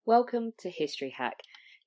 Welcome to History Hack.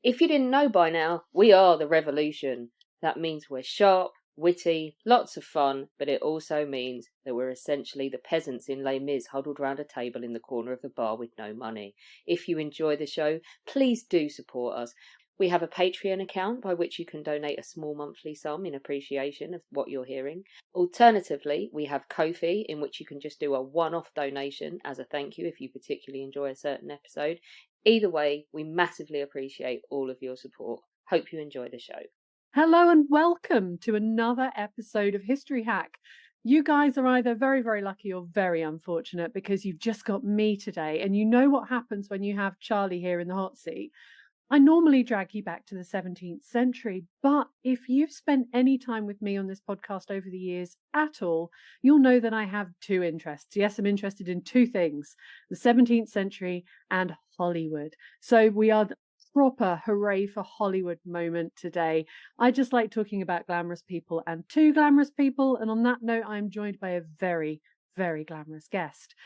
If you didn't know by now, we are the revolution. That means we're sharp, witty, lots of fun, but it also means that we're essentially the peasants in Les Mis huddled round a table in the corner of the bar with no money. If you enjoy the show, please do support us. We have a Patreon account by which you can donate a small monthly sum in appreciation of what you're hearing. Alternatively, we have Ko-fi, in which you can just do a one-off donation as a thank you if you particularly enjoy a certain episode. Either way, we massively appreciate all of your support. Hope you enjoy the show. Hello and welcome to another episode of History Hack. You guys are either very, very lucky or very unfortunate because you've just got me today. And you know what happens when you have Charlie here in the hot seat. I normally drag you back to the 17th century, but if you've spent any time with me on this podcast over the years at all, you'll know that I have two interests. Yes, I'm interested in two things, the 17th century and Hollywood. So we are the proper hooray for Hollywood moment today. I just like talking about glamorous people and two glamorous people. And on that note, I'm joined by a very, very glamorous guest.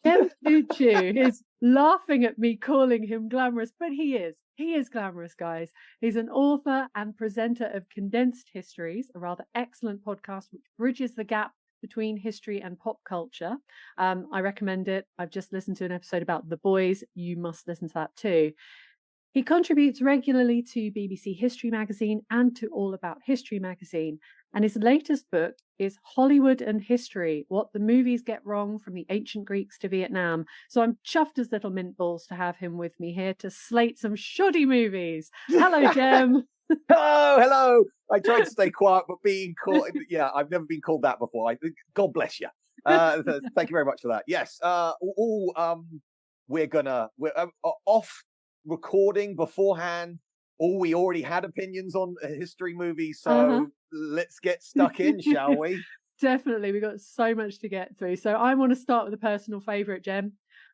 Jem Duducu is laughing at me calling him glamorous, but he is. He is glamorous, guys. He's an author and presenter of Condensed Histories, a rather excellent podcast which bridges the gap between history and pop culture. I recommend it. I've just listened to an episode about The Boys. You must listen to that too. He contributes regularly to BBC History Magazine and to All About History Magazine. And his latest book is Hollywood and History, What the Movies Get Wrong from the Ancient Greeks to Vietnam. So I'm chuffed as little mint balls to have him with me here to slate some shoddy movies. Hello, Jem. Hello. I tried to stay quiet, but being called, yeah, I've never been called that before. God bless you. Thank you very much for that. Yes. We're off recording beforehand. We already had opinions on history movies, so let's get stuck in, shall we? Definitely. We've got so much to get through. So I want to start with a personal favourite, Jem,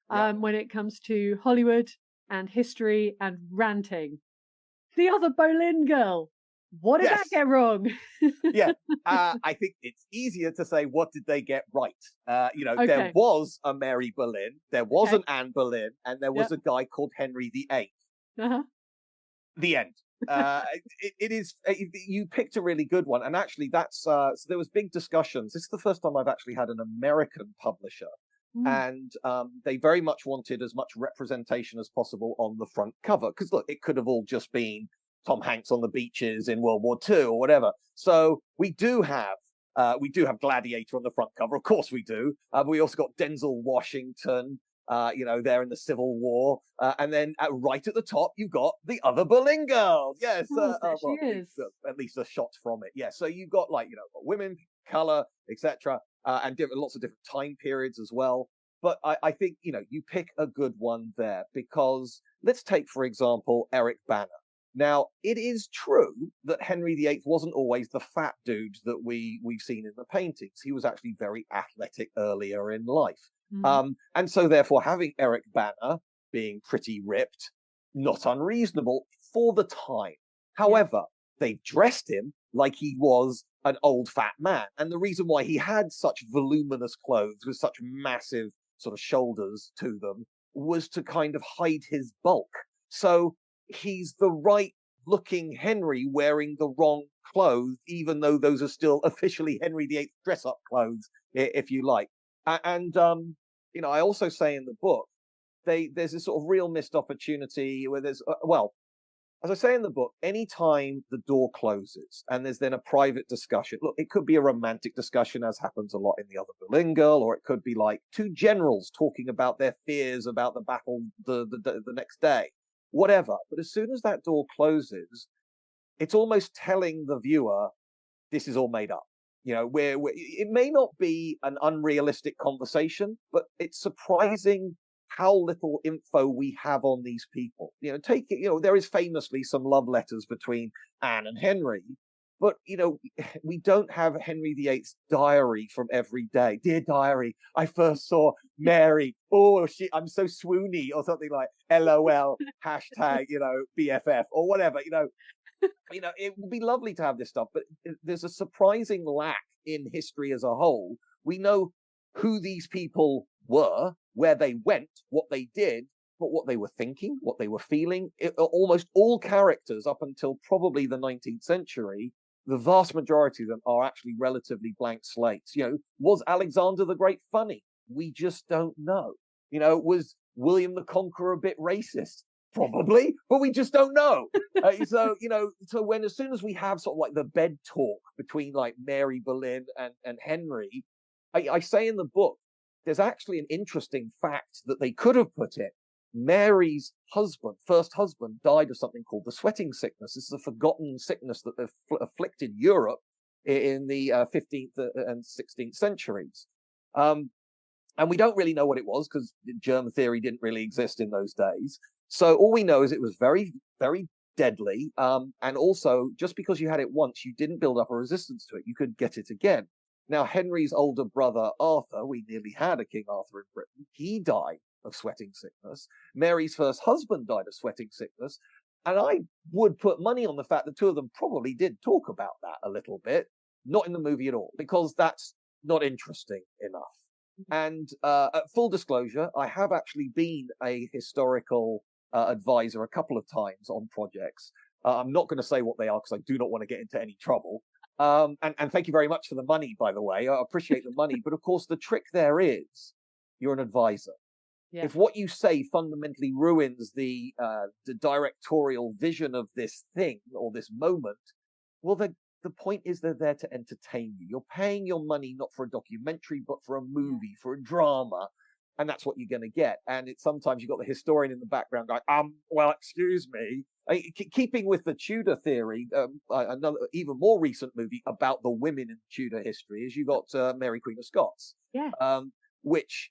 when it comes to Hollywood and history and ranting. The other Boleyn girl. What did that get wrong? I think it's easier to say, what did they get right? There was a Mary Boleyn, there was an Anne Boleyn, and there was a guy called Henry VIII. The end. It is. You picked a really good one, and actually, that's. So there was big discussions. This is the first time I've actually had an American publisher, and they very much wanted as much representation as possible on the front cover. Because look, it could have all just been Tom Hanks on the beaches in World War II or whatever. So we do have Gladiator on the front cover. Of course we do. We also got Denzel Washington. There in the Civil War, and then right at the top you've got the other Boleyn girl. Yes, she is. At least a shot from it. Yeah, so you've got women, color, etc., and lots of different time periods as well. But I think you pick a good one there because let's take for example Eric Bana. Now it is true that Henry VIII wasn't always the fat dude that we've seen in the paintings. He was actually very athletic earlier in life. And so therefore having Eric Bana being pretty ripped, not unreasonable for the time. However, they've dressed him like he was an old fat man. And the reason why he had such voluminous clothes with such massive sort of shoulders to them was to kind of hide his bulk. So he's the right looking Henry wearing the wrong clothes, even though those are still officially Henry VIII dress up clothes, if you like. And I also say in the book, there's this sort of real missed opportunity where there's, as I say in the book, anytime the door closes and there's then a private discussion, look, it could be a romantic discussion, as happens a lot in The Other Boleyn Girl, or it could be like two generals talking about their fears about the battle the next day, whatever. But as soon as that door closes, it's almost telling the viewer, this is all made up. Where it may not be an unrealistic conversation, but it's surprising how little info we have on these people. There is famously some love letters between Anne and Henry, but we don't have Henry VIII's diary from every day. Dear diary, I first saw Mary. Oh, I'm so swoony, or something like LOL hashtag BFF or whatever. It would be lovely to have this stuff, but there's a surprising lack in history as a whole. We know who these people were, where they went, what they did, but what they were thinking, what they were feeling. Almost all characters up until probably the 19th century, the vast majority of them are actually relatively blank slates. Was Alexander the Great funny? We just don't know. Was William the Conqueror a bit racist? Probably, but we just don't know. So as soon as we have sort of like the bed talk between like Mary Boleyn and Henry, I say in the book, there's actually an interesting fact that they could have put in. Mary's first husband, died of something called the sweating sickness. This is a forgotten sickness that afflicted Europe in the 15th and 16th centuries. And we don't really know what it was because germ theory didn't really exist in those days. So all we know is it was very, very deadly. And also, just because you had it once, you didn't build up a resistance to it. You could get it again. Now, Henry's older brother, Arthur, we nearly had a King Arthur in Britain. He died of sweating sickness. Mary's first husband died of sweating sickness. And I would put money on the fact that two of them probably did talk about that a little bit, not in the movie at all, because that's not interesting enough. And at full disclosure, I have actually been a historical advisor a couple of times on projects. I'm not going to say what they are because I do not want to get into any trouble. And thank you very much for the money, by the way. I appreciate the money. But of course, the trick there is you're an advisor. Yeah. If what you say fundamentally ruins the directorial vision of this thing or this moment, well, the point is they're there to entertain you. You're paying your money not for a documentary, but for a movie, for a drama. And that's what you're going to get. And sometimes you've got the historian in the background going, well, excuse me. Keeping with the Tudor theory, another even more recent movie about the women in Tudor history is you got Mary Queen of Scots, which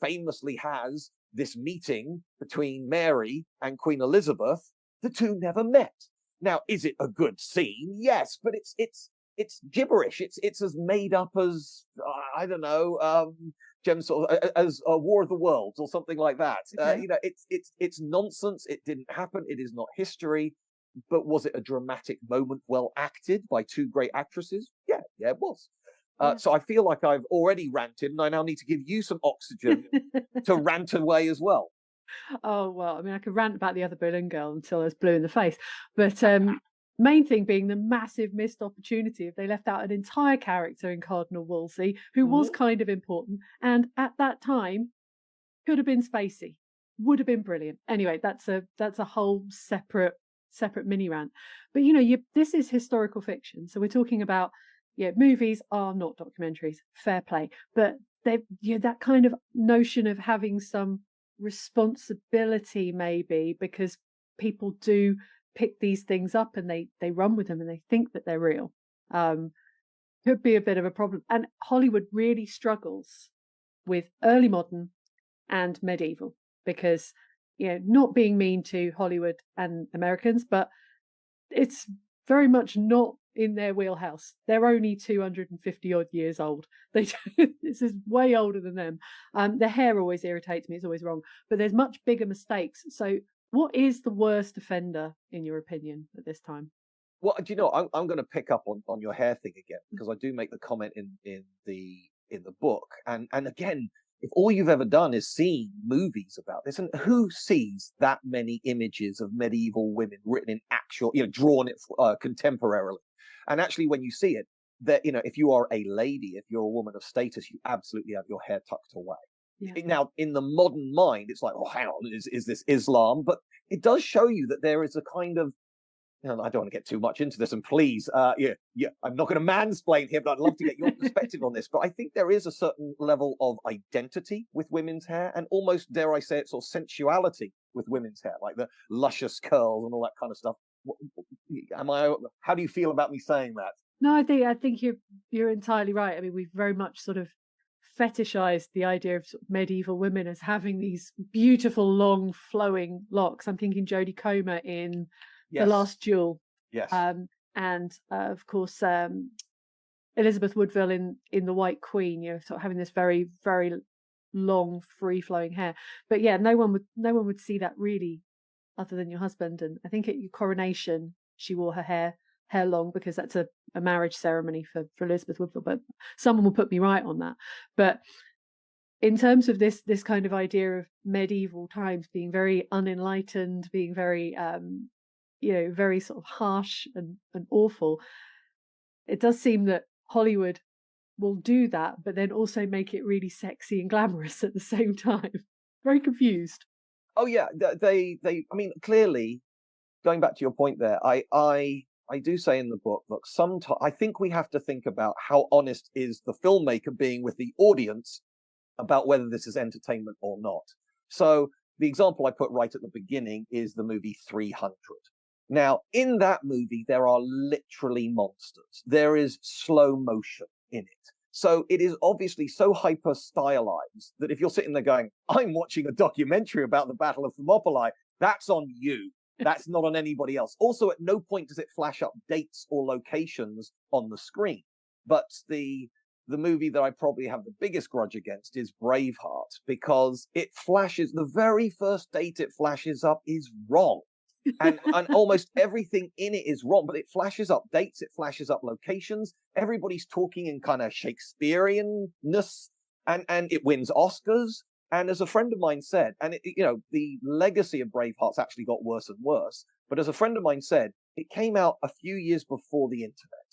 famously has this meeting between Mary and Queen Elizabeth. The two never met. Now, is it a good scene? Yes, but it's gibberish. It's as made up as I don't know, Jem, sort of as a War of the Worlds or something like that. Okay. It's nonsense. It didn't happen. It is not history. But was it a dramatic moment, well acted by two great actresses? Yeah, it was. So I feel like I've already ranted, and I now need to give you some oxygen to rant away as well. Oh, well, I mean, I could rant about the other Boleyn girl until I was blue in the face. But main thing being the massive missed opportunity if they left out an entire character in Cardinal Wolsey, who was kind of important. And at that time, could have been Spacey. Would have been brilliant. Anyway, that's a whole separate mini rant. But, this is historical fiction. So we're talking about, movies are not documentaries. Fair play. But that kind of notion of having some responsibility maybe because people do pick these things up and they run with them and they think that they're real could be a bit of a problem. And Hollywood really struggles with early modern and medieval because not being mean to Hollywood and Americans, but it's very much not in their wheelhouse. They're only 250 odd years old. This is way older than them. The hair always irritates me. It's always wrong. But there's much bigger mistakes. So what is the worst offender, in your opinion, at this time? Well, do you know, I'm going to pick up on your hair thing again, because I do make the comment in the book. And again, if all you've ever done is seen movies about this, and who sees that many images of medieval women written in actual, drawn it contemporarily? And actually, when you see it, that if you are a lady, if you're a woman of status, you absolutely have your hair tucked away. Yeah. Now, in the modern mind, it's like, oh, hang on, is this Islam? But it does show you that there is a kind of, I don't want to get too much into this, and please, I'm not going to mansplain here, but I'd love to get your perspective on this. But I think there is a certain level of identity with women's hair, and almost, dare I say it, sort of sensuality with women's hair, like the luscious curls and all that kind of stuff. How do you feel about me saying that? No, I think you're entirely right. I mean, we've very much sort of fetishized the idea of, sort of medieval women as having these beautiful, long, flowing locks. I'm thinking Jodie Comer in The Last Duel. Yes. And of course, Elizabeth Woodville in The White Queen. Sort of having this very, very long, free flowing hair. But yeah, no one would see that really, other than your husband. And I think at your coronation, she wore her hair long because that's a marriage ceremony for Elizabeth Woodville. But someone will put me right on that. But in terms of this kind of idea of medieval times being very unenlightened, being very very sort of harsh and awful, it does seem that Hollywood will do that, but then also make it really sexy and glamorous at the same time. Very confused. Oh yeah, they. I mean, clearly, going back to your point there, I do say in the book, look, sometimes I think we have to think about how honest is the filmmaker being with the audience about whether this is entertainment or not. So the example I put right at the beginning is the movie 300. Now, in that movie, there are literally monsters. There is slow motion in it. So it is obviously so hyper stylized that if you're sitting there going, I'm watching a documentary about the Battle of Thermopylae, that's on you. That's not on anybody else. Also, at no point does it flash up dates or locations on the screen. But the movie that I probably have the biggest grudge against is Braveheart, because it flashes, the very first date it flashes up is wrong. and almost everything in it is wrong, but it flashes up dates, it flashes up locations, everybody's talking in kind of Shakespeareanness, and it wins Oscars. And as a friend of mine said, and the legacy of Braveheart's actually got worse and worse, but as a friend of mine said, it came out a few years before the internet,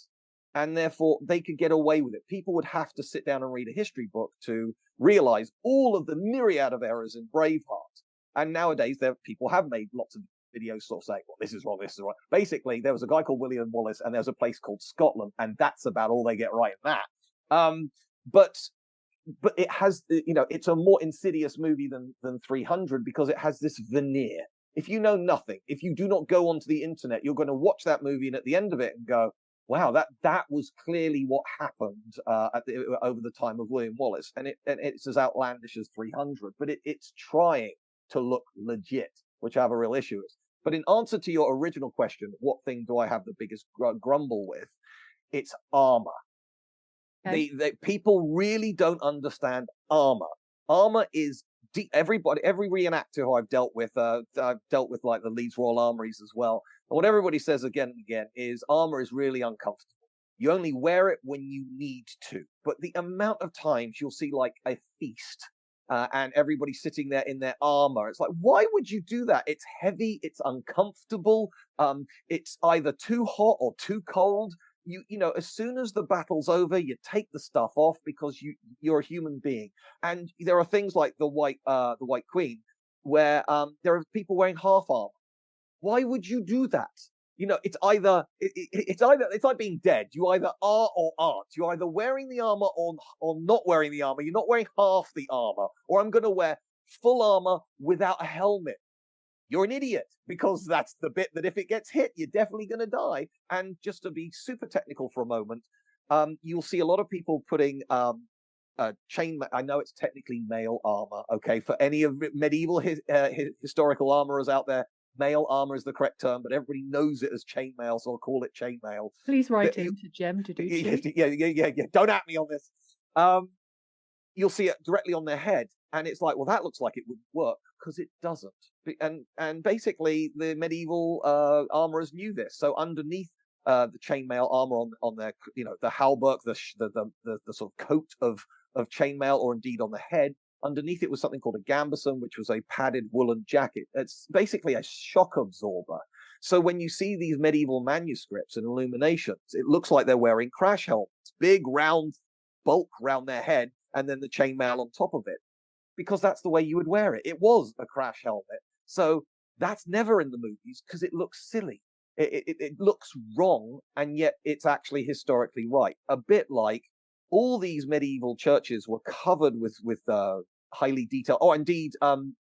and therefore they could get away with it. People would have to sit down and read a history book to realize all of the myriad of errors in Braveheart. And nowadays, people have made lots of videos sort of saying, well, this is wrong, this is wrong. Basically, there was a guy called William Wallace, and there's a place called Scotland, and that's about all they get right in that. But it has, it's a more insidious movie than 300 because it has this veneer. If you know nothing, if you do not go onto the internet, you're going to watch that movie and at the end of it and go, wow, that was clearly what happened over the time of William Wallace. And it's as outlandish as 300, but it's trying to look legit, which I have a real issue with. But in answer to your original question, what thing do I have the biggest grumble with? It's armor. Okay. The people really don't understand armor. Armor is every reenactor who I've dealt with like the Leeds Royal Armories as well. And what everybody says again and again is armor is really uncomfortable. You only wear it when you need to. But the amount of times you'll see like a feast and everybody sitting there in their armor. It's like, why would you do that? It's heavy, it's uncomfortable, it's either too hot or too cold. As soon as the battle's over, you take the stuff off because you're a human being. And there are things like the White Queen, where there are people wearing half armor. Why would you do that? It's like being dead. You either are or aren't. You're either wearing the armor or not wearing the armor. You're not wearing half the armor. Or I'm going to wear full armor without a helmet. You're an idiot, because that's the bit that if it gets hit, you're definitely going to die. And just to be super technical for a moment, you'll see a lot of people putting chain. I know it's technically mail armor. Okay, for any of medieval historical armorers out there, mail armor is the correct term, but everybody knows it as chainmail, so I'll call it chainmail. Please write in to Jem Duducu. Yeah. Don't at me on this. You'll see it directly on their head, and it's like, well, that looks like it wouldn't work, because it doesn't. And basically, the medieval armorers knew this. So underneath the chainmail armor on their, the hauberk, the sort of coat of chainmail, or indeed on the head, underneath it was something called a gambeson, which was a padded woolen jacket. It's basically a shock absorber. So when you see these medieval manuscripts and illuminations, it looks like they're wearing crash helmets, big round bulk round their head, and then the chainmail on top of it, because that's the way you would wear it. It was a crash helmet. So that's never in the movies because it looks silly. It looks wrong, and yet it's actually historically right. A bit like all these medieval churches were covered with highly detailed. Oh, indeed,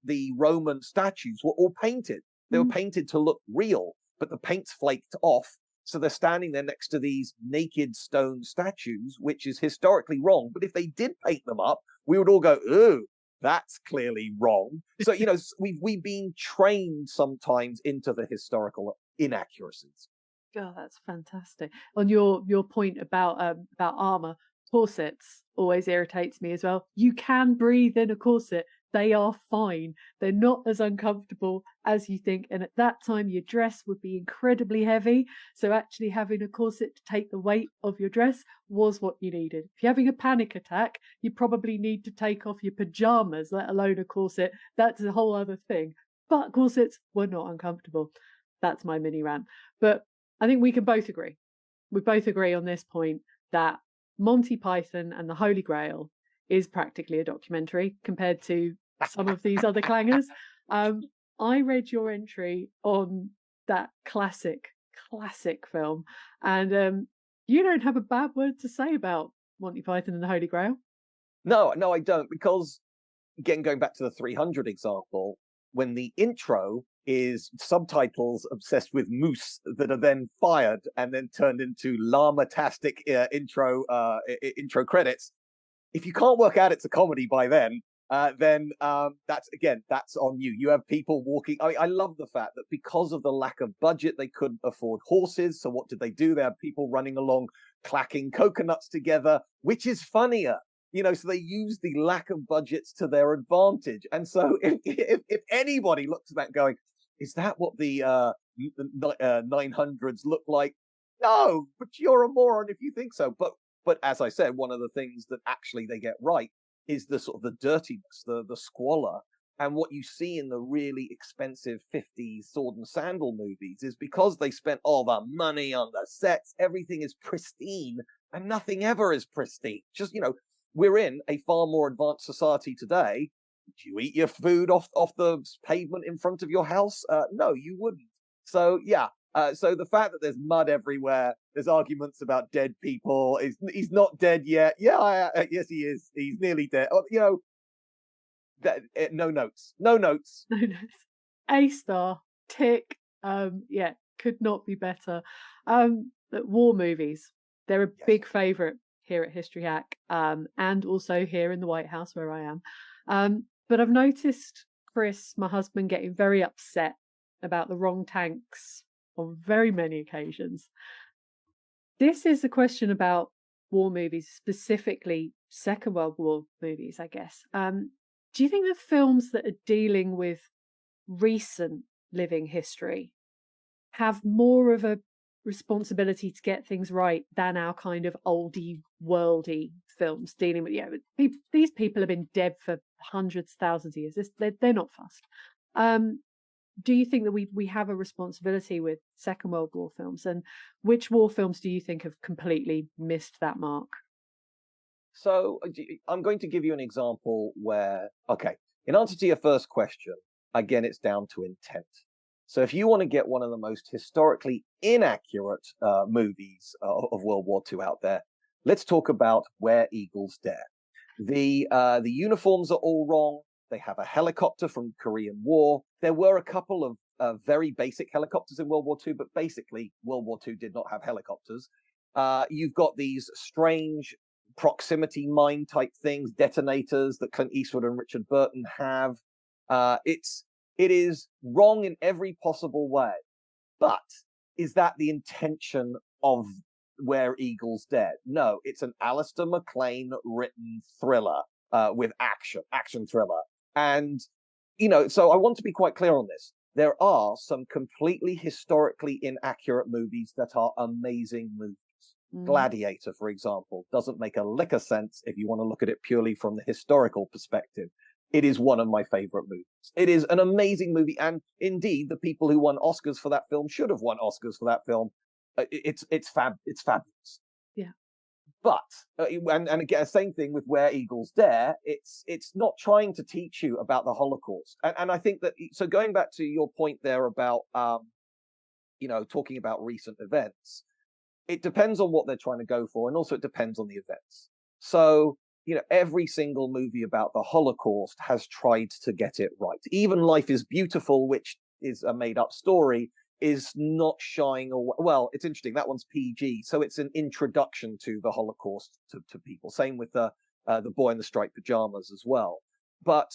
the Roman statues were all painted. They were painted to look real, but the paint's flaked off. So they're standing there next to these naked stone statues, which is historically wrong. But if they did paint them up, we would all go, ooh, that's clearly wrong. So, we've been trained sometimes into the historical inaccuracies. Oh, that's fantastic. On your point about armor, corsets always irritates me as well. You can breathe in a corset. they are fine. They're not as uncomfortable as you think. And at that time, your dress would be incredibly heavy. So actually having a corset to take the weight of your dress was what you needed. If you're having a panic attack, you probably need to take off your pajamas, let alone a corset. That's a whole other thing. But corsets were not uncomfortable. That's my mini rant. But I think we can both agree. We both agree on this point that Monty Python and the Holy Grail is practically a documentary compared to some of these other clangers. I read your entry on that classic film, and you don't have a bad word to say about Monty Python and the Holy Grail. No, I don't, because again, going back to the 300 example, when the intro is subtitles obsessed with moose that are then fired and then turned into llama-tastic intro credits. If you can't work out it's a comedy by then that's on you. You have people walking. I mean, I love the fact that because of the lack of budget, they couldn't afford horses. So what did they do? They had people running along, clacking coconuts together, which is funnier. So they use the lack of budgets to their advantage. And so if anybody looks at that going, is that what the 900s look like? No, but you're a moron if you think so. But as I said, one of the things that actually they get right is the sort of the dirtiness, the squalor. And what you see in the really expensive 50s sword and sandal movies is because they spent all the money on the sets, everything is pristine, and nothing ever is pristine. Just, we're in a far more advanced society today. Do you eat your food off the pavement in front of your house? No, you wouldn't. So, yeah. So the fact that there's mud everywhere, there's arguments about dead people. He's not dead yet. Yeah, yes, he is. He's nearly dead. No notes. No notes. No notes. A star. Tick. Yeah, could not be better. War movies. They're a big favourite here at History Hack, and also here in the White House where I am. But I've noticed Chris, my husband, getting very upset about the wrong tanks on very many occasions. This is a question about war movies, specifically Second World War movies, I guess. Do you think the films that are dealing with recent living history have more of a responsibility to get things right than our kind of oldie worldy films dealing with these people have been dead for hundreds, thousands of years. They're not fussed. Do you think that we have a responsibility with Second World War films, and which war films do you think have completely missed that mark? So I'm going to give you an example where, in answer to your first question, again, it's down to intent. So if you want to get one of the most historically inaccurate movies of World War II out there, let's talk about Where Eagles Dare. The uniforms are all wrong. They have a helicopter from the Korean War. There were a couple of very basic helicopters in World War II, but basically World War II did not have helicopters. You've got these strange proximity mine type things, detonators that Clint Eastwood and Richard Burton have. It is wrong in every possible way. But is that the intention of Where Eagles Dare? No, it's an Alistair MacLean written thriller with action thriller. And, so I want to be quite clear on this. There are some completely historically inaccurate movies that are amazing movies. Gladiator, for example, doesn't make a lick of sense if you want to look at it purely from the historical perspective. It is one of my favorite movies. It is an amazing movie, and indeed, the people who won Oscars for that film should have won Oscars for that film. It's fabulous. Yeah. But and again, same thing with Where Eagles Dare. It's not trying to teach you about the Holocaust, and I think that, so going back to your point there about talking about recent events, it depends on what they're trying to go for, and also it depends on the events. So every single movie about the Holocaust has tried to get it right. Even Life is Beautiful, which is a made-up story, is not shying away. Well, it's interesting. That one's PG, so it's an introduction to the Holocaust to people. Same with the Boy in the Striped Pajamas as well. But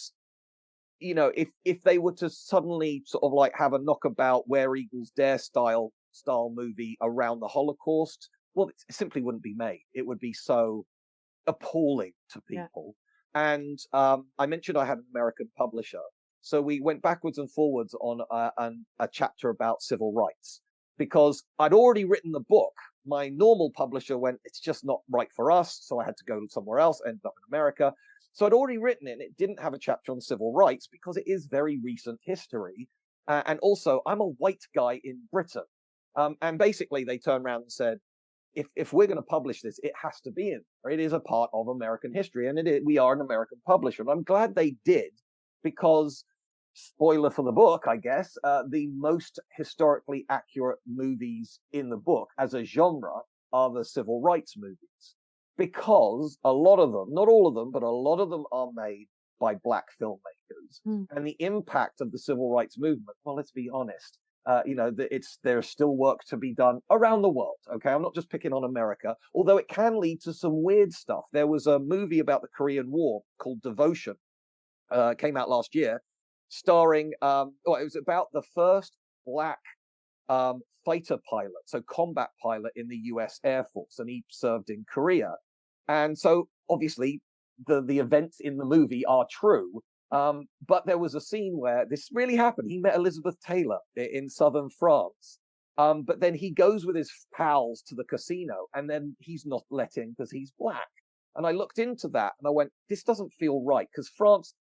if they were to suddenly sort of like have a knockabout Where Eagles Dare style movie around the Holocaust, well, it simply wouldn't be made. It would be so appalling to people. And I mentioned I had an American publisher. So we went backwards and forwards on a chapter about civil rights because I'd already written the book. My normal publisher went, it's just not right for us. So I had to go somewhere else, ended up in America. So I'd already written it, and it didn't have a chapter on civil rights because it is very recent history. And also, I'm a white guy in Britain. And basically, they turned around and said, if we're going to publish this, it has to be in there. It is a part of American history, and we are an American publisher. And I'm glad they did, because, spoiler for the book, I guess, the most historically accurate movies in the book as a genre are the civil rights movies, because a lot of them, not all of them, but a lot of them are made by black filmmakers. And the impact of the civil rights movement, well, let's be honest, there's still work to be done around the world. Okay, I'm not just picking on America, although it can lead to some weird stuff. There was a movie about the Korean War called Devotion, came out last year, starring. It was about the first black fighter pilot, so combat pilot in the U.S. Air Force, and he served in Korea. And so obviously the events in the movie are true. But there was a scene where this really happened. He met Elizabeth Taylor in southern France. But then he goes with his pals to the casino, and then he's not let in because he's black. And I looked into that and I went, this doesn't feel right, because France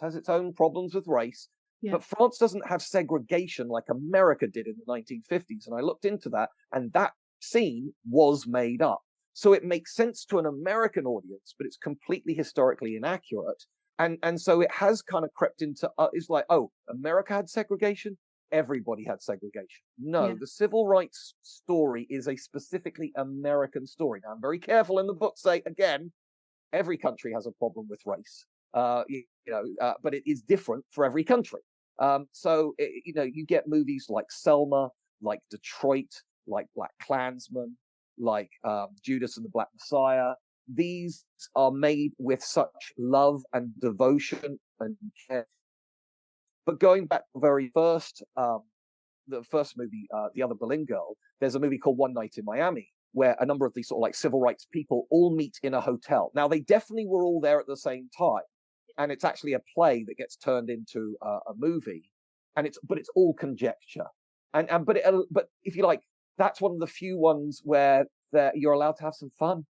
has its own problems with race, but France doesn't have segregation like America did in the 1950s. And I looked into that, and that scene was made up. So it makes sense to an American audience, but it's completely historically inaccurate. And so it has kind of crept into, it's like, oh, America had segregation, everybody had segregation. No, the civil rights story is a specifically American story. Now, I'm very careful in the book, say, again, every country has a problem with race, but it is different for every country. You get movies like Selma, like Detroit, like Black Klansman, like Judas and the Black Messiah. These are made with such love and devotion and care. But going back to the very first, the first movie, The Other Berlin Girl, there's a movie called One Night in Miami, where a number of these sort of like civil rights people all meet in a hotel. Now, they definitely were all there at the same time, and it's actually a play that gets turned into a movie, but it's all conjecture. But if you like, that's one of the few ones where you're allowed to have some fun,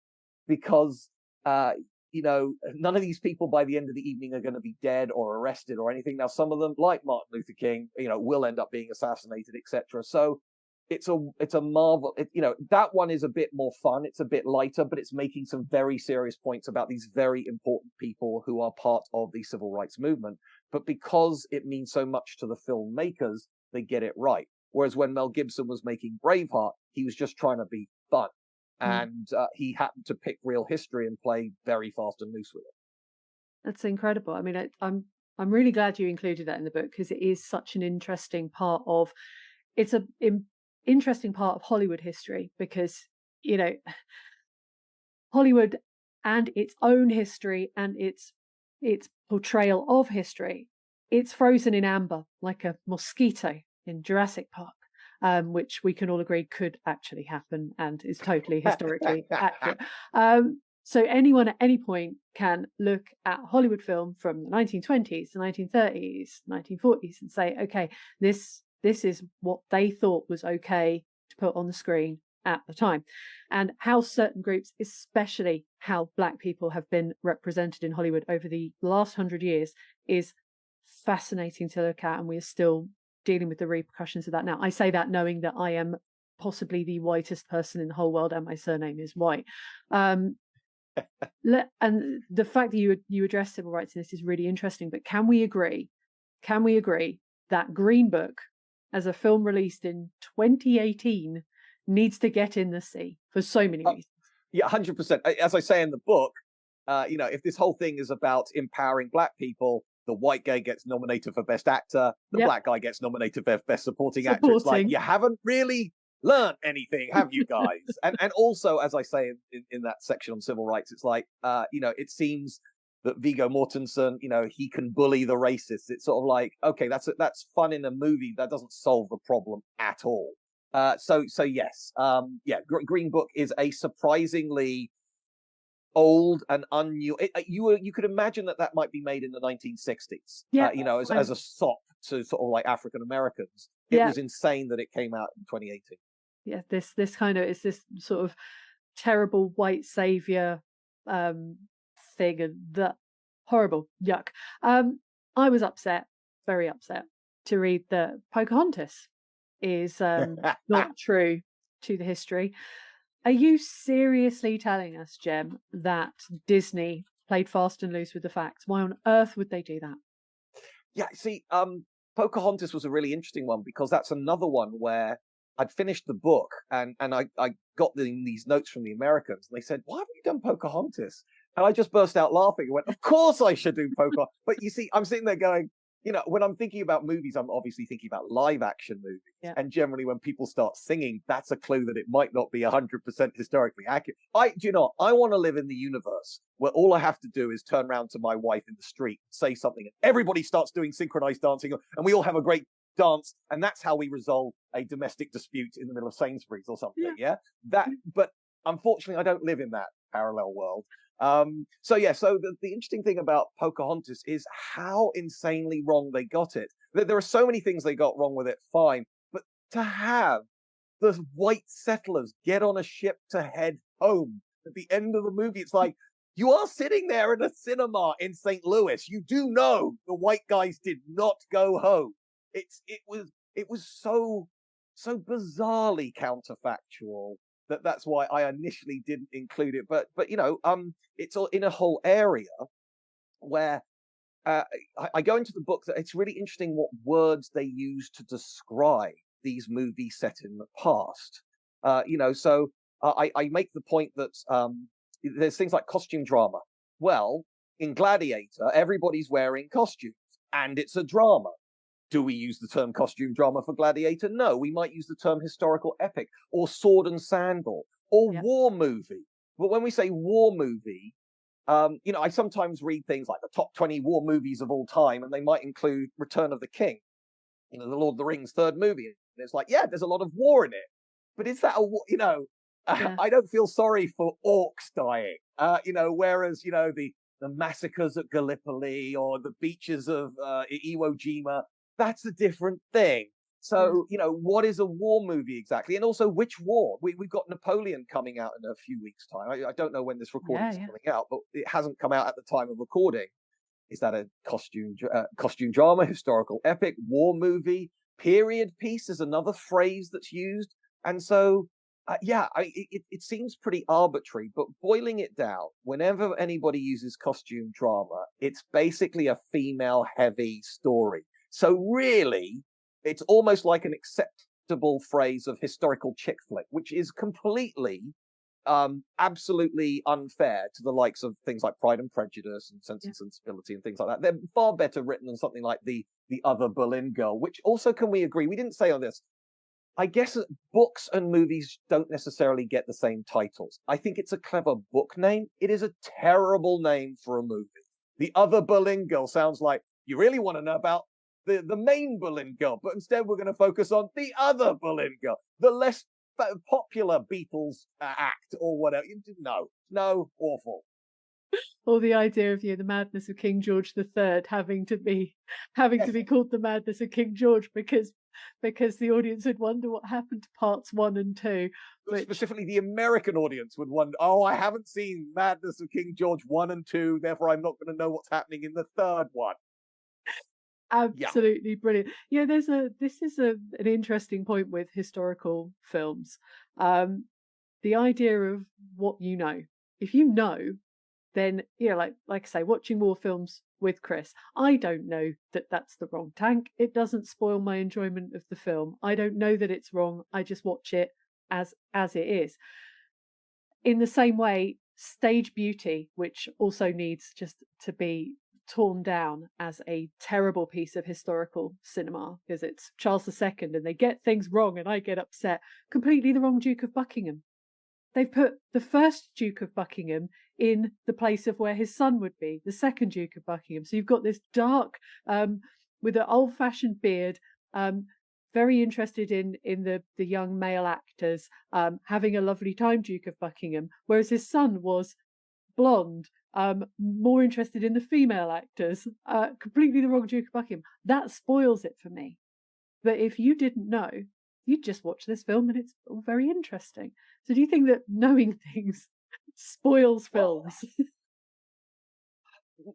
because none of these people by the end of the evening are going to be dead or arrested or anything. Now, some of them, like Martin Luther King, will end up being assassinated, etc. So it's a marvel. That one is a bit more fun. It's a bit lighter, but it's making some very serious points about these very important people who are part of the civil rights movement. But because it means so much to the filmmakers, they get it right. Whereas when Mel Gibson was making Braveheart, he was just trying to be fun. And he happened to pick real history and play very fast and loose with it. That's incredible. I mean, I'm really glad you included that in the book, because it is such an interesting part of. It's an interesting part of Hollywood history, because Hollywood and its own history and its portrayal of history, it's frozen in amber like a mosquito in Jurassic Park. Which we can all agree could actually happen and is totally historically accurate. So anyone at any point can look at Hollywood film from the 1920s, the 1930s, 1940s and say, okay, this is what they thought was okay to put on the screen at the time. And how certain groups, especially how Black people have been represented in Hollywood over the last 100 years, is fascinating to look at, and we are still dealing with the repercussions of that now. I say that knowing that I am possibly the whitest person in the whole world, and my surname is White. And the fact that you address civil rights in this is really interesting. But can we agree that Green Book, as a film released in 2018, needs to get in the sea for so many reasons? Yeah, 100%. As I say in the book, if this whole thing is about empowering Black people, the white guy gets nominated for Best Actor, the Black guy gets nominated for Best Supporting Actor. It's like, you haven't really learned anything, have you guys? and also, as I say in that section on civil rights, it's like, it seems that Viggo Mortensen, he can bully the racists. It's sort of like, okay, that's fun in a movie. That doesn't solve the problem at all. So yes, Green Book is a surprisingly old and unknew. You could imagine that might be made in the 1960s. Yeah, As a sop to sort of like African Americans. It yeah, was insane that it came out in 2018. yeah. This kind of is this sort of terrible white savior thing, and that horrible yuck. I was upset, very upset, to read that Pocahontas is not true to the history. Are you seriously telling us, Jem, that Disney played fast and loose with the facts? Why on earth would they do that? Yeah, see, Pocahontas was a really interesting one because that's another one where I'd finished the book and I got these notes from the Americans and they said, "Why haven't you done Pocahontas?" And I just burst out laughing and went, "Of course I should do Pocahontas." But you see, I'm sitting there going, when I'm thinking about movies, I'm obviously thinking about live action movies. Yeah. And generally, when people start singing, that's a clue that it might not be 100% historically accurate. I want to live in the universe where all I have to do is turn around to my wife in the street, say something, and everybody starts doing synchronized dancing, and we all have a great dance, and that's how we resolve a domestic dispute in the middle of Sainsbury's or something. Yeah. But unfortunately, I don't live in that parallel world. So the interesting thing about Pocahontas is how insanely wrong they got it. There are so many things they got wrong with it, fine, but to have the white settlers get on a ship to head home at the end of the movie, it's like, you are sitting there in a cinema in St. Louis. You do know the white guys did not go home. It was so bizarrely counterfactual that's why I initially didn't include it. But it's all in a whole area where I go into the book that it's really interesting what words they use to describe these movies set in the past. I make the point that there's things like costume drama. Well, in Gladiator, everybody's wearing costumes, and it's a drama. Do we use the term costume drama for Gladiator? No, we might use the term historical epic or sword and sandal or war movie. But when we say war movie, I sometimes read things like the top 20 war movies of all time, and they might include Return of the King, the Lord of the Rings third movie. And it's like, yeah, there's a lot of war in it. But is that I don't feel sorry for orcs dying, whereas, the massacres at Gallipoli or the beaches of Iwo Jima, that's a different thing. So, what is a war movie exactly? And also, which war? We've got Napoleon coming out in a few weeks' time. I don't know when this recording is coming out, but it hasn't come out at the time of recording. Is that a costume drama, historical epic, war movie? Period piece is another phrase that's used. And so, it seems pretty arbitrary, but boiling it down, whenever anybody uses costume drama, it's basically a female-heavy story. So really, it's almost like an acceptable phrase of historical chick flick, which is completely, absolutely unfair to the likes of things like Pride and Prejudice and Sense and Sensibility and things like that. They're far better written than something like the Other Berlin Girl, which also, can we agree? We didn't say on this. I guess that books and movies don't necessarily get the same titles. I think it's a clever book name. It is a terrible name for a movie. The Other Berlin Girl sounds like you really want to know about the main Berlin Girl, but instead we're going to focus on the other Berlin Girl, the less popular Beatles act or whatever. No, awful. Or the idea of the madness of King George III having to be called the madness of King George because the audience would wonder what happened to parts 1 and 2. Specifically, the American audience would wonder, oh, I haven't seen Madness of King George 1 and 2, therefore I'm not going to know what's happening in the third one. Absolutely brilliant. This is an interesting point with historical films. The idea of what you know. If you know, then like I say, watching war films with Chris, I don't know that that's the wrong tank. It doesn't spoil my enjoyment of the film. I don't know that it's wrong. I just watch it as it is. In the same way, stage beauty, which also needs just to be torn down as a terrible piece of historical cinema because it's Charles II and they get things wrong and I get upset. Completely the wrong Duke of Buckingham. They've put the first Duke of Buckingham in the place of where his son would be, the second Duke of Buckingham. So you've got this dark, with an old-fashioned beard, very interested in the young male actors, having a lovely time, Duke of Buckingham, whereas his son was blonde, more interested in the female actors, completely the wrong Duke of Buckingham. That spoils it for me. But if you didn't know, you'd just watch this film and it's all very interesting. So do you think that knowing things spoils films?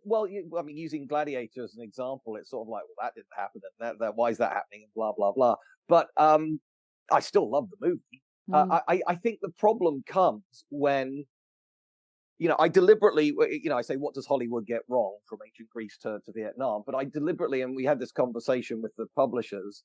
Well, I mean, using Gladiator as an example, it's sort of like, well, that didn't happen, and that why is that happening, and blah blah blah. But I still love the movie. I think the problem comes when, I deliberately, I say, what does Hollywood get wrong from ancient Greece to Vietnam? But I deliberately, and we had this conversation with the publishers,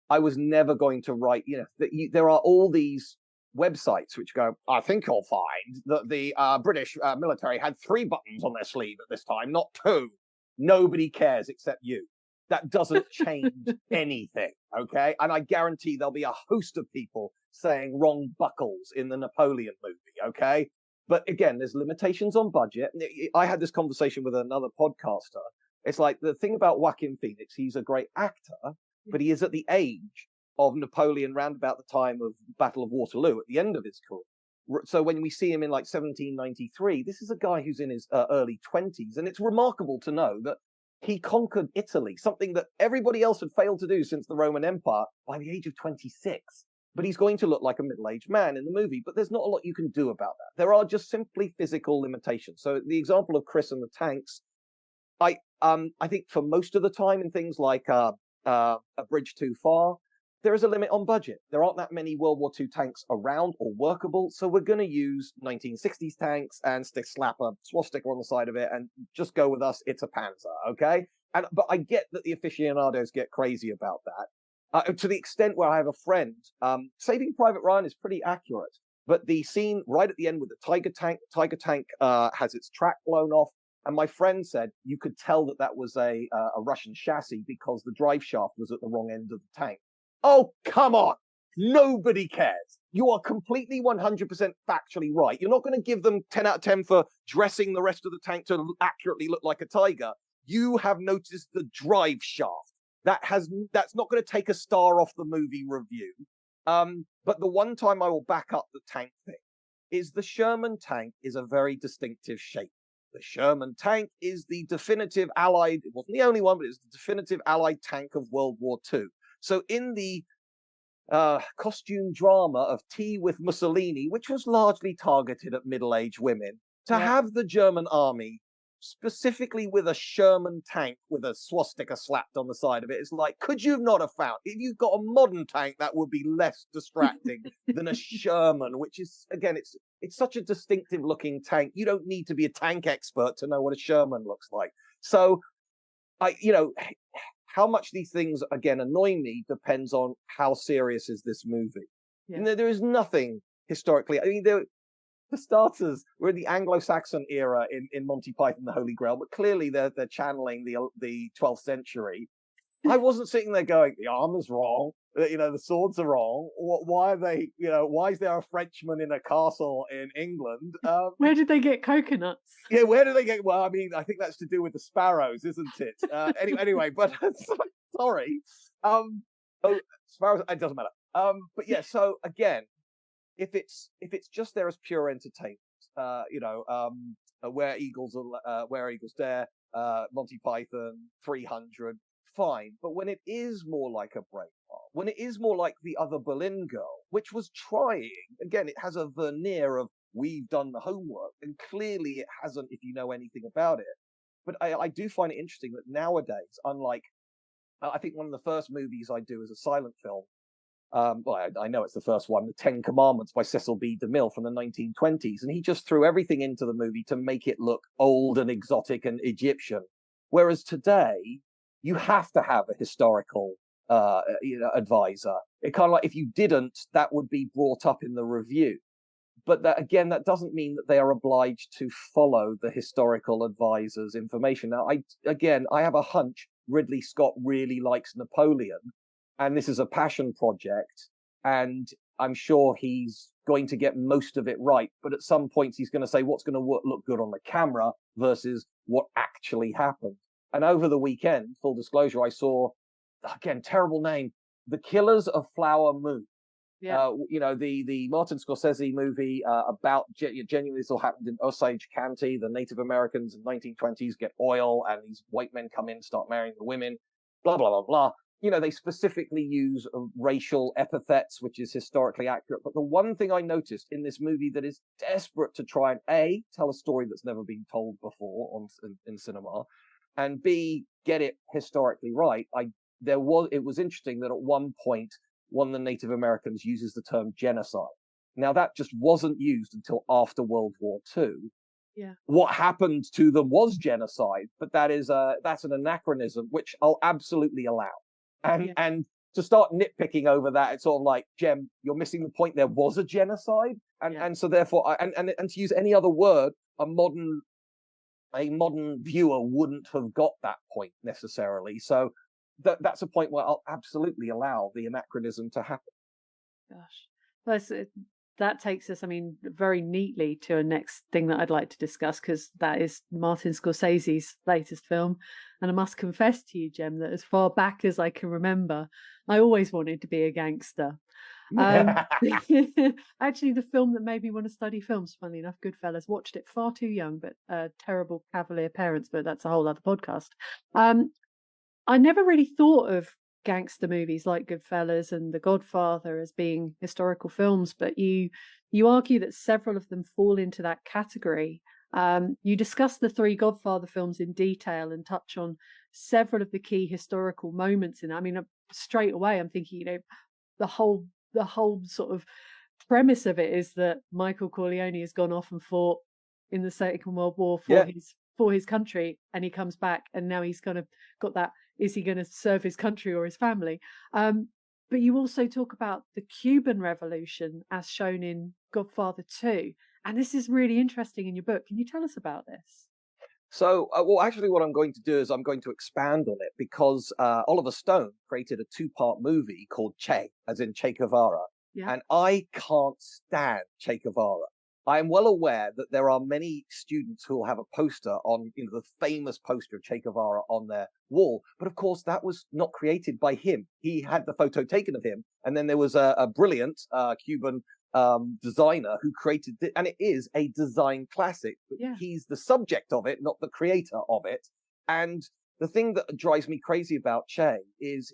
I was never going to write, that there are all these websites which go, I think you'll find that the British military had 3 buttons on their sleeve at this time, not 2. Nobody cares except you. That doesn't change anything, okay? And I guarantee there'll be a host of people saying wrong buckles in the Napoleon movie, okay? But again, there's limitations on budget. I had this conversation with another podcaster. It's like, the thing about Joaquin Phoenix, he's a great actor, but he is at the age of Napoleon round about the time of Battle of Waterloo, at the end of his career. So when we see him in like 1793, this is a guy who's in his early 20s. And it's remarkable to know that he conquered Italy, something that everybody else had failed to do since the Roman Empire, by the age of 26. But he's going to look like a middle-aged man in the movie. But there's not a lot you can do about that. There are just simply physical limitations. So the example of Chris and the tanks, I think for most of the time in things like A Bridge Too Far, there is a limit on budget. There aren't that many World War II tanks around or workable, so we're going to use 1960s tanks and slap a swastika on the side of it and just go with us. It's a Panzer, okay? But I get that the aficionados get crazy about that. To the extent where I have a friend, Saving Private Ryan is pretty accurate, but the scene right at the end with the Tiger tank has its track blown off, and my friend said you could tell that was a Russian chassis because the drive shaft was at the wrong end of the tank. Oh, come on. Nobody cares. You are completely 100% factually right. You're not going to give them 10 out of 10 for dressing the rest of the tank to accurately look like a Tiger. You have noticed the drive shaft. That's not going to take a star off the movie review. But the one time I will back up the tank thing is the Sherman tank is a very distinctive shape. The Sherman tank is the definitive Allied, it wasn't the only one, but it's the definitive Allied tank of World War II. So in the costume drama of Tea with Mussolini, which was largely targeted at middle-aged women, to have the German army specifically with a Sherman tank with a swastika slapped on the side of it, it's like, could you not have found, if you've got a modern tank, that would be less distracting than a Sherman, which is, again, it's such a distinctive looking tank. You don't need to be a tank expert to know what a Sherman looks like. So, how much these things, again, annoy me depends on how serious is this movie. Yeah. There is nothing historically. I mean, for starters, we're in the Anglo-Saxon era in Monty Python, The Holy Grail, but clearly they're channeling the 12th century. I wasn't sitting there going, the armor's wrong, the swords are wrong. Why are they, why is there a Frenchman in a castle in England? Where did they get coconuts? Yeah, where do they get? Well, I mean, I think that's to do with the sparrows, isn't it? Anyway, but sorry. Sparrows, it doesn't matter. But yeah, so again, if it's just there as pure entertainment, Where Eagles Dare, Monty Python, 300, fine. But when it is more like a Braveheart, when it is more like The Other Berlin Girl, which was trying, again, it has a veneer of we've done the homework, and clearly it hasn't if you know anything about it. But I do find it interesting that nowadays, unlike, I think one of the first movies I do is a silent film. I know it's the first one, The 10 Commandments by Cecil B. DeMille from the 1920s. And he just threw everything into the movie to make it look old and exotic and Egyptian. Whereas today, you have to have a historical advisor. It kind of like, if you didn't, that would be brought up in the review. But that doesn't mean that they are obliged to follow the historical advisor's information. Now, I have a hunch Ridley Scott really likes Napoleon. And this is a passion project, and I'm sure he's going to get most of it right. But at some points, he's going to say what's going to look good on the camera versus what actually happened. And over the weekend, full disclosure, I saw, again, terrible name, The Killers of Flower Moon. Yeah. The Martin Scorsese movie about genuinely this all happened in Osage County. The Native Americans in the 1920s get oil, and these white men come in, start marrying the women, blah blah blah blah. They specifically use racial epithets, which is historically accurate. But the one thing I noticed in this movie that is desperate to try and A, tell a story that's never been told before in cinema, and B, get it historically right. It was interesting that at one point, one of the Native Americans uses the term genocide. Now, that just wasn't used until after World War II. Yeah. What happened to them was genocide, but that's an anachronism, which I'll absolutely allow. And to start nitpicking over that, it's sort of like, Jem, you're missing the point. There was a genocide, and so therefore, and to use any other word, a modern viewer wouldn't have got that point necessarily. So that's a point where I'll absolutely allow the anachronism to happen. Gosh, that takes us, very neatly to a next thing that I'd like to discuss, because that is Martin Scorsese's latest film. And I must confess to you, Jem, that as far back as I can remember, I always wanted to be a gangster. Actually, the film that made me want to study films, funnily enough, Goodfellas, watched it far too young, but terrible cavalier parents, but that's a whole other podcast. I never really thought of gangster movies like Goodfellas and The Godfather as being historical films, but you argue that several of them fall into that category. You discuss the three Godfather films in detail and touch on several of the key historical moments in it. Straight away, I'm thinking, the whole sort of premise of it is that Michael Corleone has gone off and fought in the Second World War for his country, and he comes back, and now he's kind of got that. Is he going to serve his country or his family? But you also talk about the Cuban Revolution as shown in Godfather 2. And this is really interesting in your book. Can you tell us about this? So, actually, what I'm going to do is I'm going to expand on it, because Oliver Stone created a 2-part movie called Che, as in Che Guevara. Yeah. And I can't stand Che Guevara. I am well aware that there are many students who will have a poster on, the famous poster of Che Guevara on their wall. But of course, that was not created by him. He had the photo taken of him. And then there was a brilliant Cuban designer who created it. And it is a design classic. But he's the subject of it, not the creator of it. And the thing that drives me crazy about Che is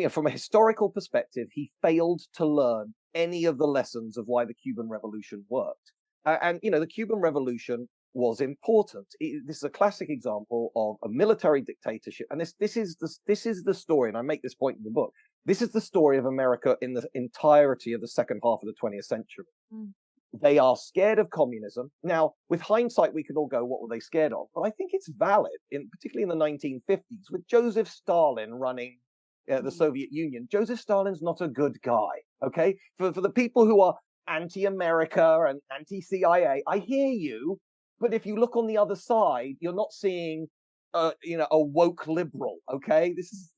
from a historical perspective, he failed to learn any of the lessons of why the Cuban Revolution worked. The Cuban Revolution was important. This is a classic example of a military dictatorship. And this is the story, and I make this point in the book. This is the story of America in the entirety of the second half of the 20th century. Mm. They are scared of communism. Now, with hindsight, we can all go, what were they scared of? But I think it's valid, particularly in the 1950s, with Joseph Stalin running the Soviet Union. Joseph Stalin's not a good guy, okay? For the people who are anti-America and anti-CIA, I hear you, but if you look on the other side, you're not seeing, a woke liberal, okay? This is,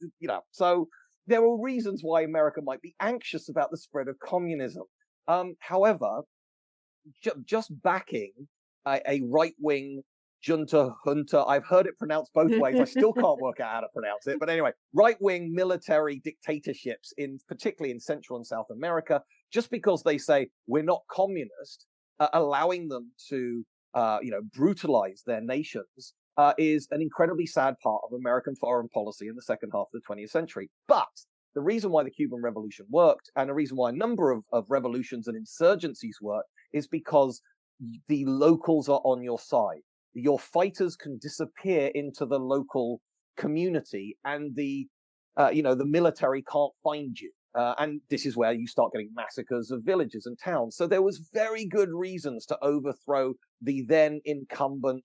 so there are reasons why America might be anxious about the spread of communism. However, just backing a right-wing junta, I've heard it pronounced both ways. I still can't work out how to pronounce it. But anyway, right-wing military dictatorships, particularly in Central and South America, just because they say we're not communist, allowing them to, brutalize their nations is an incredibly sad part of American foreign policy in the second half of the 20th century. But the reason why the Cuban Revolution worked, and the reason why a number of revolutions and insurgencies worked, is because the locals are on your side. Your fighters can disappear into the local community, and the military can't find you. And this is where you start getting massacres of villages and towns. So there was very good reasons to overthrow the then incumbent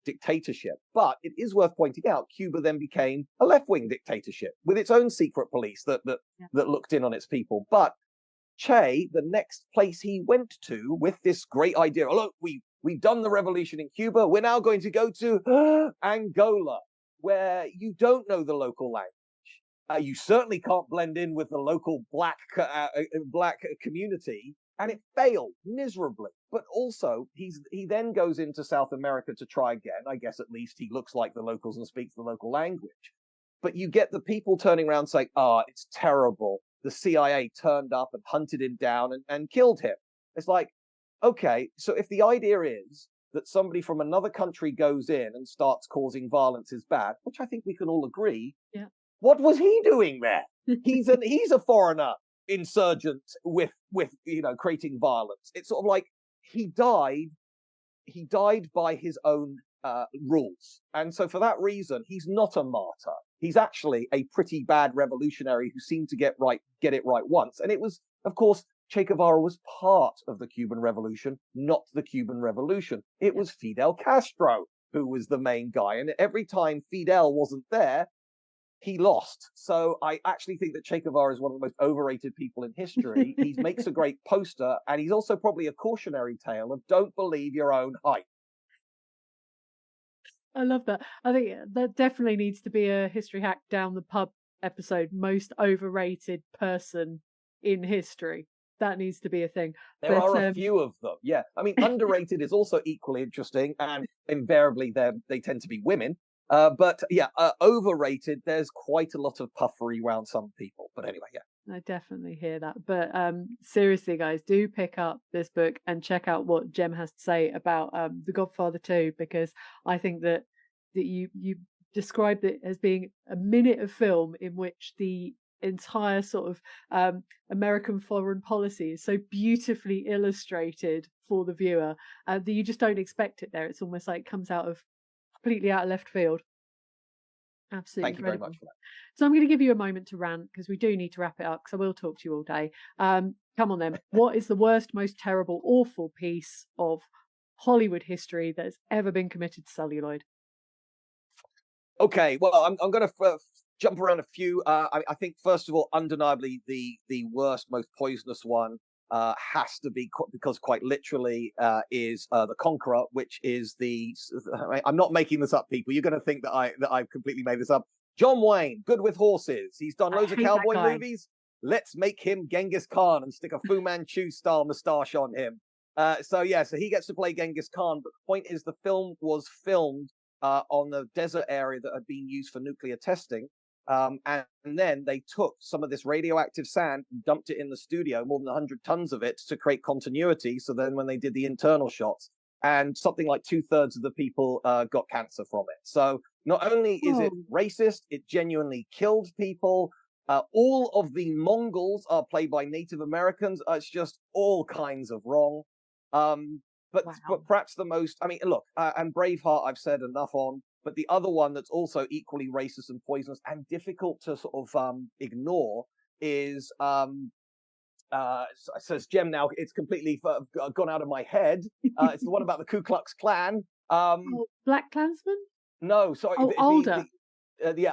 dictatorship. But it is worth pointing out, Cuba then became a left-wing dictatorship with its own secret police that looked in on its people. But Che, the next place he went to with this great idea, look, we've done the revolution in Cuba, we're now going to go to Angola, where you don't know the local language. You certainly can't blend in with the local black community, and it failed miserably. But also, he then goes into South America to try again. I guess at least he looks like the locals and speaks the local language. but you get the people turning around saying, it's terrible. The CIA turned up and hunted him down and killed him. It's like, okay, so if the idea is that somebody from another country goes in and starts causing violence is bad, which I think we can all agree, Yeah. what was he doing there? He's a foreigner insurgent with creating violence. It's sort of like he died by his own rules. And so for that reason, he's not a martyr. He's actually a pretty bad revolutionary who seemed to get it right once. And it was, of course, Che Guevara was part of the Cuban Revolution, not the Cuban Revolution. It was Fidel Castro who was the main guy. And every time Fidel wasn't there, he lost. So I actually think that Che Guevara is one of the most overrated people in history. He makes a great poster, and he's also probably a cautionary tale of don't believe your own hype. I love that. I think that definitely needs to be a History Hack Down the Pub episode. Most overrated person in history. That needs to be a thing. There are a few of them. Yeah. I mean, underrated is also equally interesting, and invariably they tend to be women. But yeah, overrated, there's quite a lot of puffery around some people. But anyway, yeah. I definitely hear that. But seriously, guys, do pick up this book and check out what Jem has to say about The Godfather 2, because I think that you described it as being a minute of film in which the entire sort of American foreign policy is so beautifully illustrated for the viewer that you just don't expect it there. It's almost like it comes completely out of left field. Absolutely. Thank you very much for that. So I'm going to give you a moment to rant, because we do need to wrap it up, because I will talk to you all day. Come on then. What is the worst, most terrible, awful piece of Hollywood history that has ever been committed to celluloid? Okay, well, I'm going to jump around a few. I think, first of all, undeniably, the worst, most poisonous one has to be, because quite literally is The Conqueror, which is I'm not making this up, people. You're going to think that I've completely made this up. John Wayne, good with horses. He's done loads of cowboy movies. Let's make him Genghis Khan and stick a Fu Manchu style moustache on him. So he gets to play Genghis Khan. But the point is, the film was filmed on the desert area that had been used for nuclear testing. And then they took some of this radioactive sand and dumped it in the studio, more than 100 tons of it, to create continuity. So then when they did the internal shots, and something like 2/3 of the people got cancer from it. So not only is it racist, it genuinely killed people. All of the Mongols are played by Native Americans. It's just all kinds of wrong. But perhaps the most, I mean, look, and Braveheart I've said enough on, but the other one that's also equally racist and poisonous and difficult to sort of ignore is, says Jem now, it's completely gone out of my head. It's the one about the Ku Klux Klan. Black Klansman? No, sorry. Older.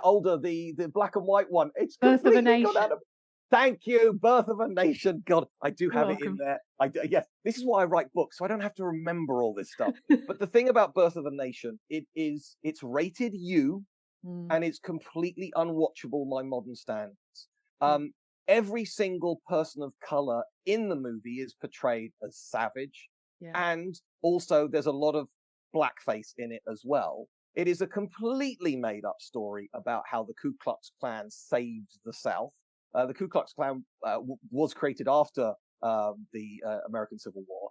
Older, the black and white one. It's Birth of a Nation. Gone out of. Thank you, Birth of a Nation. God, I do have it in there. Yes, this is why I write books, so I don't have to remember all this stuff. But the thing about Birth of a Nation, it's rated U, and it's completely unwatchable by modern standards. Every single person of color in the movie is portrayed as savage, and also there's a lot of blackface in it as well. It is a completely made-up story about how the Ku Klux Klan saved the South. The Ku Klux Klan was created after the American Civil War,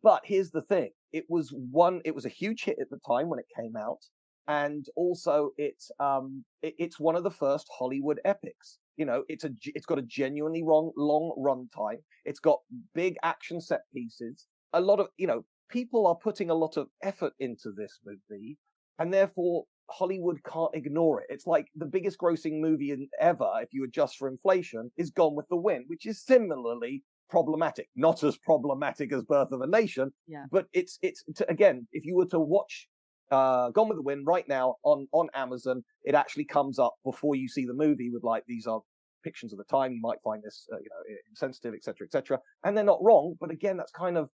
but here's the thing: it was a huge hit at the time when it came out, and also it's one of the first Hollywood epics. You know, it's got a genuinely long run time. It's got big action set pieces. A lot of people are putting a lot of effort into this movie, and therefore Hollywood can't ignore it. It's like the biggest grossing movie ever, if you adjust for inflation, is Gone with the Wind, which is similarly problematic. Not as problematic as Birth of a Nation, but again, if you were to watch Gone with the Wind right now on Amazon, it actually comes up before you see the movie with these are depictions of the time. You might find this insensitive, etc., etc., and they're not wrong. But again, that's kind of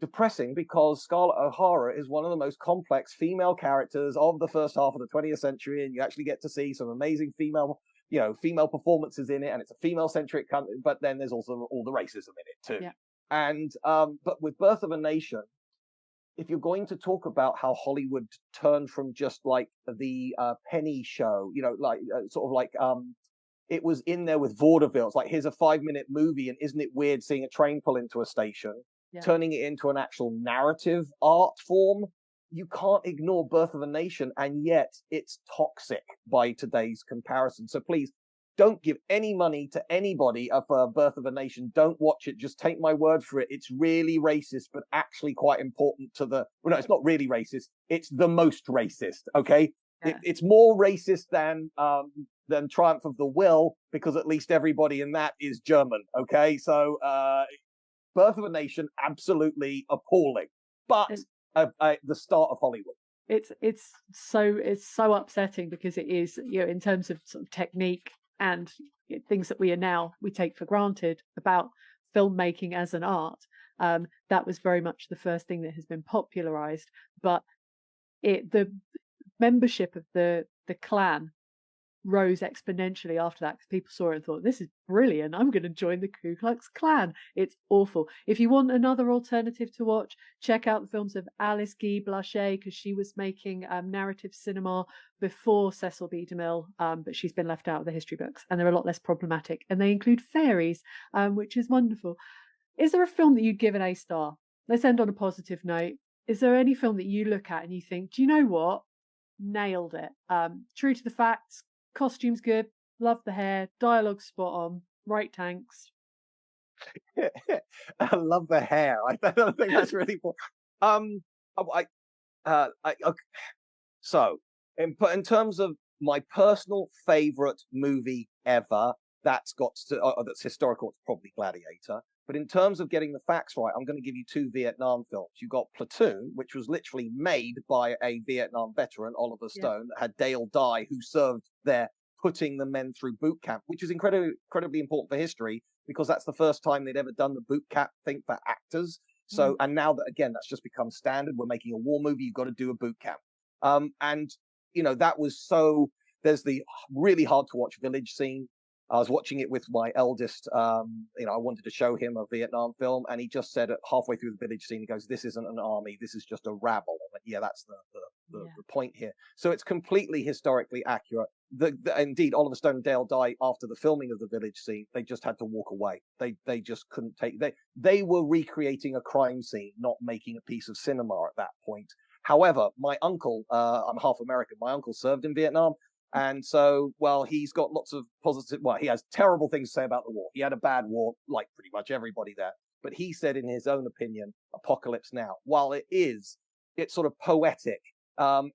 depressing, because Scarlett O'Hara is one of the most complex female characters of the first half of the 20th century, and you actually get to see some amazing female performances in it, and it's a female-centric country, but then there's also all the racism in it too. And but with Birth of a Nation, if you're going to talk about how Hollywood turned from just like the penny show, like sort of like it was in there with vaudeville. It's like, here's a 5-minute movie, and isn't it weird seeing a train pull into a station? Yeah. Turning it into an actual narrative art form. You can't ignore Birth of a Nation, and yet it's toxic by today's comparison. So please, don't give any money to anybody for Birth of a Nation. Don't watch it. Just take my word for it. It's really racist, but actually quite important to the... Well, no, it's not really racist. It's the most racist, okay? Yeah. It's more racist than Triumph of the Will, because at least everybody in that is German, okay? So Birth of a Nation, absolutely appalling. But the start of Hollywood. It's so upsetting, because it is, in terms of sort of technique and things that we take for granted about filmmaking as an art, that was very much the first thing that has been popularized. But the membership of the Klan rose exponentially after that, because people saw it and thought, this is brilliant, I'm going to join the Ku Klux Klan. It's awful. If you want another alternative to watch, check out the films of Alice Guy Blaché, because she was making narrative cinema before Cecil B. DeMille, but she's been left out of the history books, and they're a lot less problematic, and they include fairies, which is wonderful. Is there a film that you'd give an A star? Let's end on a positive note. Is there any film that you look at and you think, do you know what? Nailed it. True to the facts, costumes good, love the hair, dialogue spot on, right tanks. I love the hair. I think that's really cool. So in terms of my personal favorite movie ever, that's historical, it's probably Gladiator. But in terms of getting the facts right, I'm going to give you 2 Vietnam films. You got Platoon, which was literally made by a Vietnam veteran, Oliver Stone, that had Dale Dye, who served there, putting the men through boot camp, which is incredibly important for history, because that's the first time they'd ever done the boot camp thing for actors. So, and now that, again, that's just become standard. We're making a war movie, you've got to do a boot camp. And, that was so... There's the really hard to watch village scene. I was watching it with my eldest. I wanted to show him a Vietnam film, and he just said halfway through the village scene, he goes, "This isn't an army. This is just a rabble." I'm like, yeah, that's the point here. So it's completely historically accurate. Indeed, Oliver Stone and Dale Dye, after the filming of the village scene, they just had to walk away. They just couldn't take. They were recreating a crime scene, not making a piece of cinema at that point. However, my uncle, I'm half American. My uncle served in Vietnam. And so, he's got lots of positive... he has terrible things to say about the war. He had a bad war, like pretty much everybody there. But he said, in his own opinion, Apocalypse Now, while it's sort of poetic,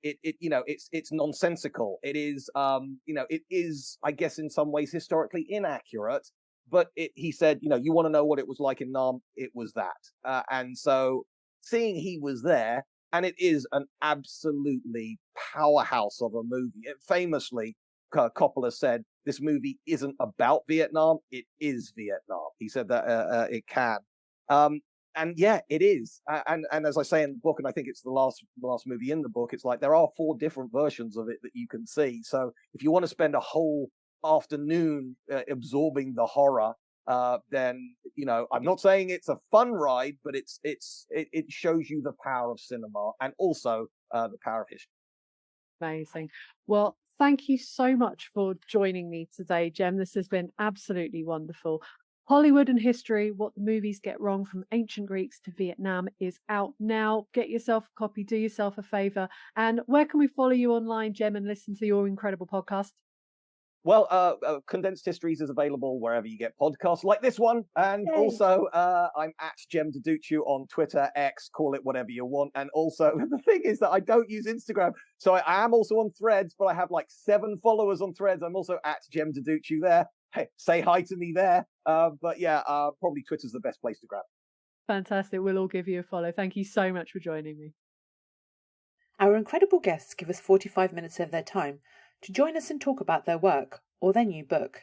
it's nonsensical. It is, it is, I guess, in some ways historically inaccurate. But he said, you want to know what it was like in Nam? It was that. And so, seeing he was there, and it is an absolutely powerhouse of a movie. Famously, Coppola said, this movie isn't about Vietnam, it is Vietnam. He said that it can. And yeah, it is. And as I say in the book, and I think it's the last movie in the book, it's like there are 4 different versions of it that you can see. So if you want to spend a whole afternoon absorbing the horror, then I'm not saying it's a fun ride, but it shows you the power of cinema, and also the power of history. Amazing. Well, thank you so much for joining me today, Jem. This has been absolutely wonderful. Hollywood and History, What the Movies Get Wrong from Ancient Greeks to Vietnam is out now. Get yourself a copy, do yourself a favor. And where can we follow you online, Jem, and listen to your incredible podcast? Well, Condensed Histories is available wherever you get podcasts like this one. And also, I'm at Jem Duducu on Twitter, X, call it whatever you want. And also, the thing is that I don't use Instagram. So I am also on Threads, but I have like 7 followers on Threads. I'm also at Jem Duducu there. Hey, say hi to me there. But yeah, probably Twitter's the best place to grab. Fantastic. We'll all give you a follow. Thank you so much for joining me. Our incredible guests give us 45 minutes of their time to join us and talk about their work or their new book.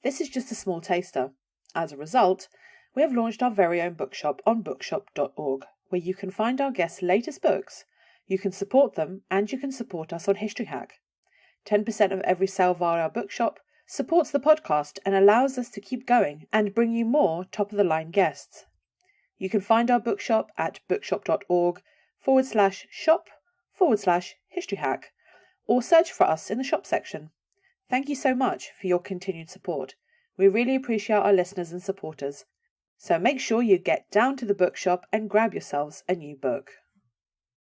This is just a small taster. As a result, we have launched our very own bookshop on bookshop.org, where you can find our guests' latest books, you can support them, and you can support us on History Hack. 10% of every sale via our bookshop supports the podcast and allows us to keep going and bring you more top-of-the-line guests. You can find our bookshop at bookshop.org shop/historyhack, or search for us in the shop section. Thank you so much for your continued support. We really appreciate our listeners and supporters. So make sure you get down to the bookshop and grab yourselves a new book.